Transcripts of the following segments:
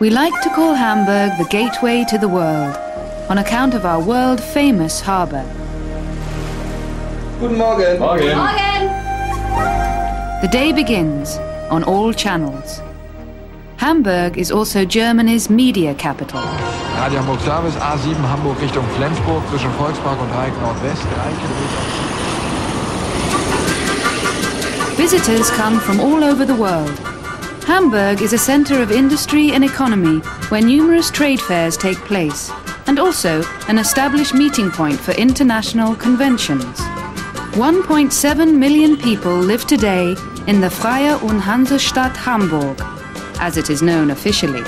We like to call Hamburg the gateway to the world, on account of our world-famous harbour. Guten Morgen. Morgen. Morgen. The day begins on all channels. Hamburg is also Germany's media capital. Radio Hamburg Service A7 Hamburg Richtung Flensburg zwischen Volkspark und Reik Nordwest. Visitors come from all over the world. Hamburg is a centre of industry and economy where numerous trade fairs take place, and also an established meeting point for international conventions. 1.7 million people live today in the Freie und Hansestadt Hamburg, as it is known officially.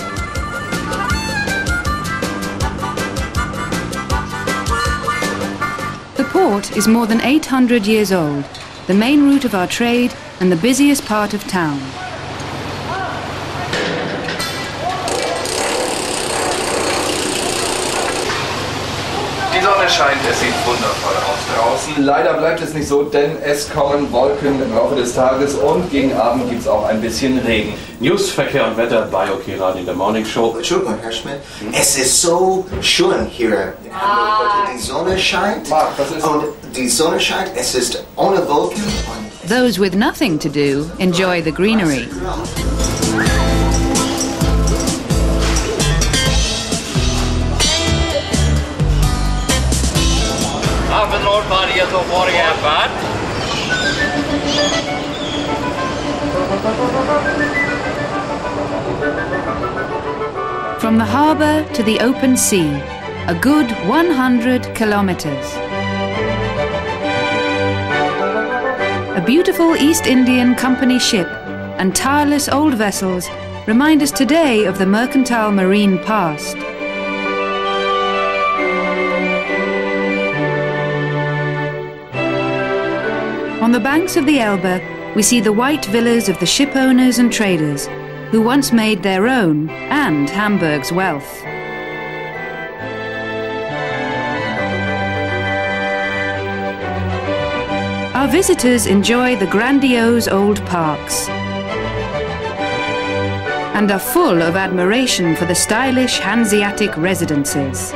The port is more than 800 years old, the main route of our trade and the busiest part of town. Die Sonne scheint, es sieht wundervoll aus draußen. Leider bleibt es nicht so, denn es kommen Wolken im Laufe des Tages und gegen Abend gibt es auch ein bisschen Regen. News, Verkehr und Wetter bei OK Radio in der Morning Show. Entschuldigung, Herr Schmidt. Es ist so schön hier in Hamburg. Die Sonne scheint. Marc, was ist? Und die Sonne scheint. Es ist ohne Wolken. Those with nothing to do enjoy the greenery. From the harbour to the open sea, a good 100 kilometres. A beautiful East Indian Company ship and tireless old vessels remind us today of the mercantile marine past. On the banks of the Elbe, we see the white villas of the ship owners and traders, who once made their own and Hamburg's wealth. Our visitors enjoy the grandiose old parks and are full of admiration for the stylish Hanseatic residences.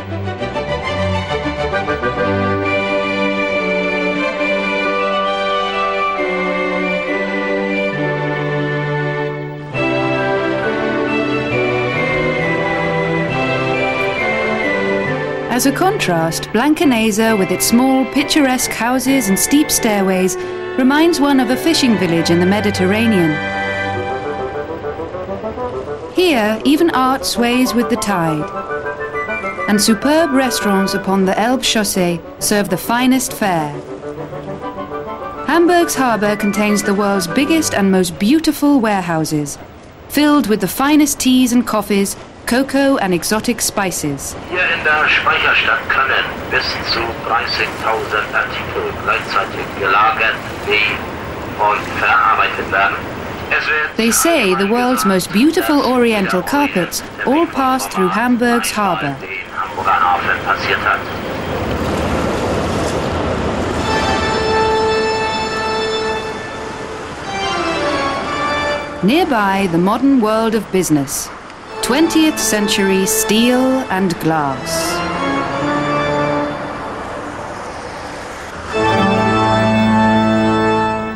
As a contrast, Blankenese, with its small, picturesque houses and steep stairways, reminds one of a fishing village in the Mediterranean. Here, even art sways with the tide, and superb restaurants upon the Elbchaussee serve the finest fare. Hamburg's harbour contains the world's biggest and most beautiful warehouses, filled with the finest teas and coffees, cocoa and exotic spices. Hier in der Speicherstadt können bis zu 30.000 Artikel gleichzeitig gelagert und verarbeitet werden. They say the world's most beautiful oriental carpets all pass through Hamburg's harbour. Nearby, the modern world of business. 20th century steel and glass.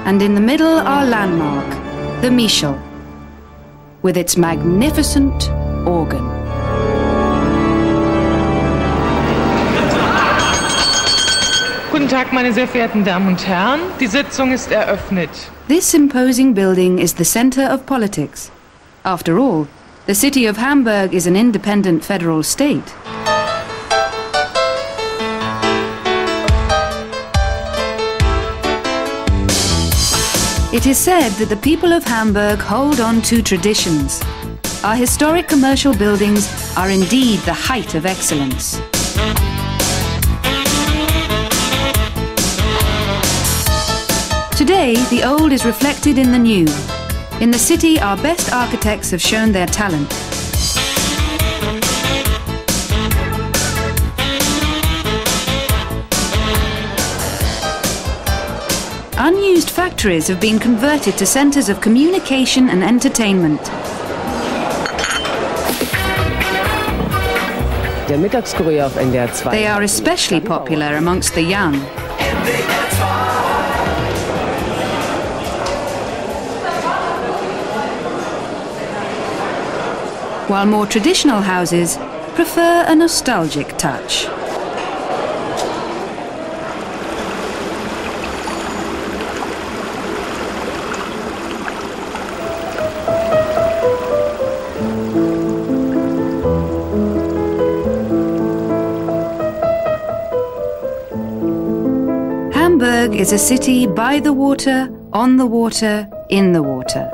And in the middle, our landmark, the Michel, with its magnificent organ. Guten Tag, meine sehr verehrten Damen und Herren. Die Sitzung ist eröffnet. This imposing building is the centre of politics. After all, the city of Hamburg is an independent federal state. It is said that the people of Hamburg hold on to traditions. Our historic commercial buildings are indeed the height of excellence. Today, the old is reflected in the new. In the city, our best architects have shown their talent. Unused factories have been converted to centres of communication and entertainment. Der Mittagskurier auf NDR 2. They are especially popular amongst the young. While more traditional houses prefer a nostalgic touch. Hamburg is a city by the water, on the water, in the water.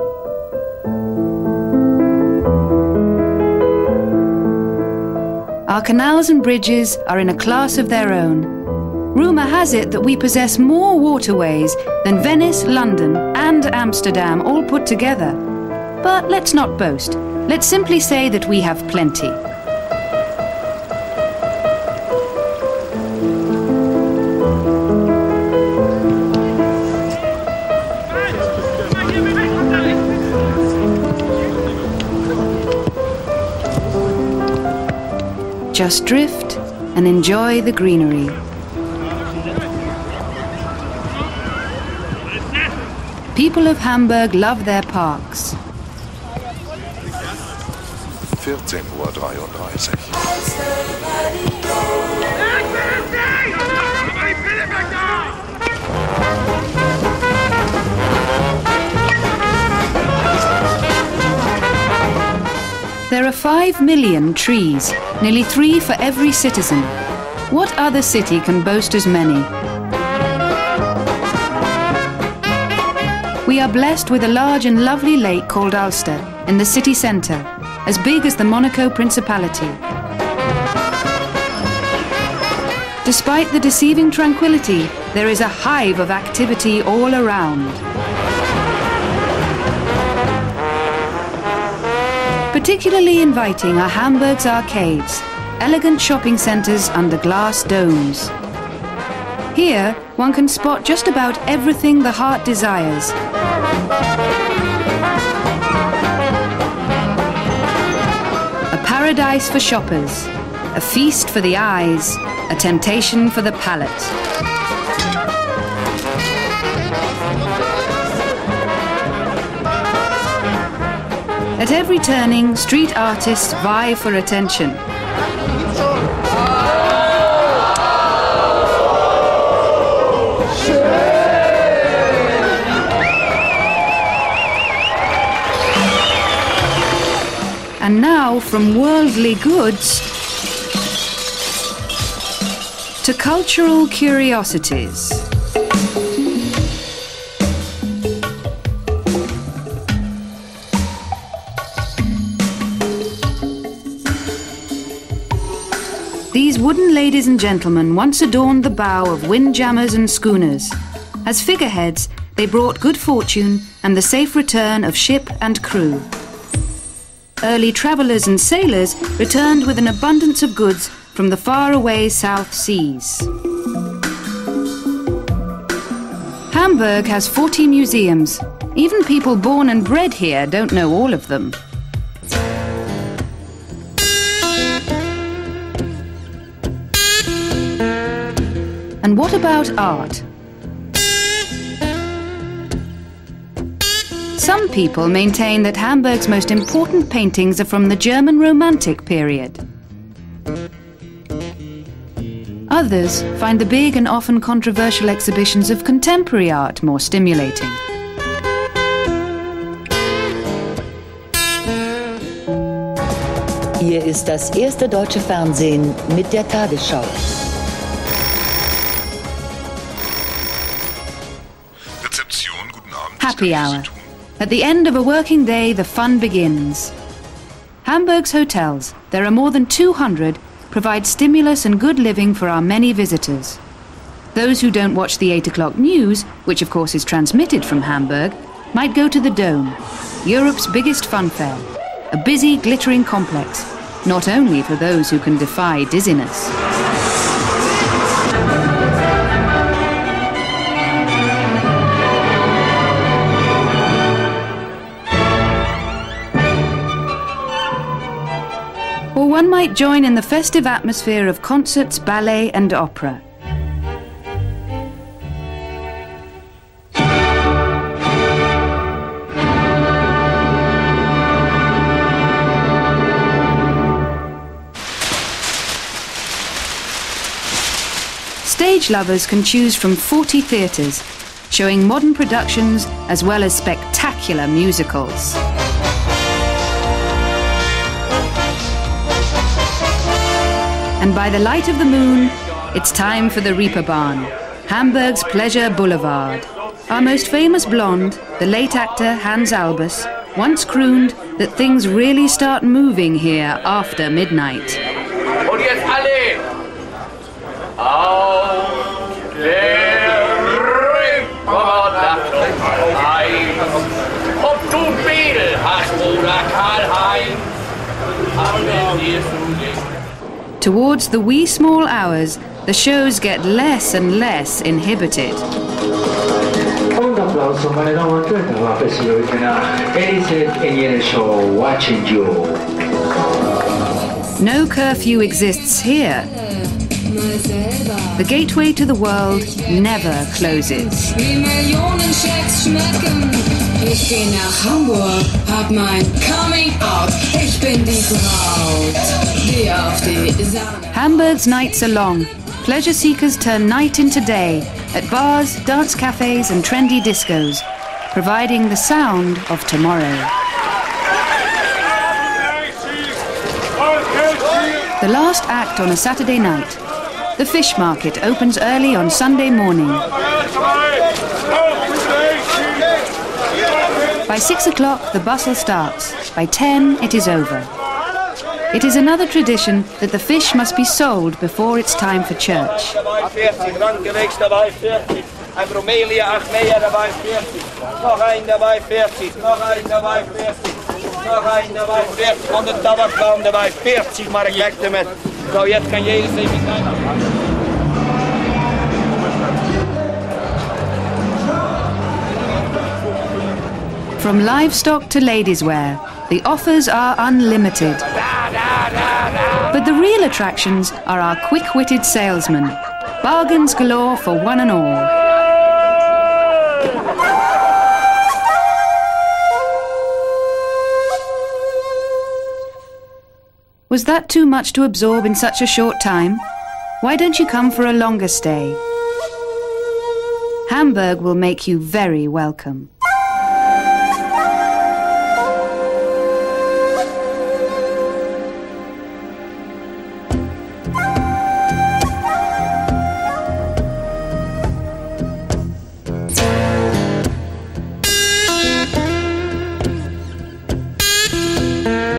Our canals and bridges are in a class of their own. Rumour has it that we possess more waterways than Venice, London and Amsterdam all put together. But let's not boast. Let's simply say that we have plenty. Just drift and enjoy the greenery. People of Hamburg love their parks. 14:33 Uhr. There are 5 million trees, nearly 3 for every citizen. What other city can boast as many? We are blessed with a large and lovely lake called Ulster in the city centre, as big as the Monaco Principality. Despite the deceiving tranquility, there is a hive of activity all around. Particularly inviting are Hamburg's arcades, elegant shopping centres under glass domes. Here, one can spot just about everything the heart desires. A paradise for shoppers, a feast for the eyes, a temptation for the palate. At every turning, street artists vie for attention. And now, from worldly goods to cultural curiosities. These wooden ladies and gentlemen once adorned the bow of windjammers and schooners. As figureheads, they brought good fortune and the safe return of ship and crew. Early travellers and sailors returned with an abundance of goods from the faraway South Seas. Hamburg has 40 museums. Even people born and bred here don't know all of them. And what about art? Some people maintain that Hamburg's most important paintings are from the German Romantic period. Others find the big and often controversial exhibitions of contemporary art more stimulating. Hier ist das erste deutsche Fernsehen mit der Tagesschau. Happy hour. At the end of a working day, the fun begins. Hamburg's hotels, there are more than 200, provide stimulus and good living for our many visitors. Those who don't watch the 8 o'clock news, which of course is transmitted from Hamburg, might go to the Dome, Europe's biggest fun fair, a busy, glittering complex, not only for those who can defy dizziness. one might join in the festive atmosphere of concerts, ballet and opera. Stage lovers can choose from 40 theatres, showing modern productions as well as spectacular musicals. And by the light of the moon, it's time for the Reeperbahn, Hamburg's pleasure boulevard. Our most famous blonde, the late actor Hans Albers, once crooned that things really start moving here after midnight. Und jetzt alle auf der Reeperbahn. Ob du Mädel hast oder Karl-Heinz, haben wir Towards the wee small hours, the shows get less and less inhibited. Un applauso, meine Damen und Herren, la Signorina Elisabeth in show watching you. No curfew exists here. The gateway to the world never closes. Wie Millionen Schecks schmecken. Ich geh nach Hamburg, hab mein Coming Out. Ich bin die Braut, die auf die Sahne. Hamburg's nights are long. Pleasure seekers turn night into day at bars, dance cafes and trendy discos, providing the sound of tomorrow. The last act on a Saturday night. The fish market opens early on Sunday morning. By 6 o'clock, the bustle starts. By 10, it is over. It is another tradition that the fish must be sold before it's time for church. Ein Bromelia, 8 Meyer dabei, 40. Noch ein dabei, 40. Noch ein dabei, 40. Noch ein dabei, 40. Und ein Tabakbaum dabei, 40 Mark weg damit. So, jetzt kann jedes nicht mit. From livestock to ladies' wear, the offers are unlimited. But the real attractions are our quick-witted salesmen. Bargains galore for one and all. Was that too much to absorb in such a short time? Why don't you come for a longer stay? Hamburg will make you very welcome.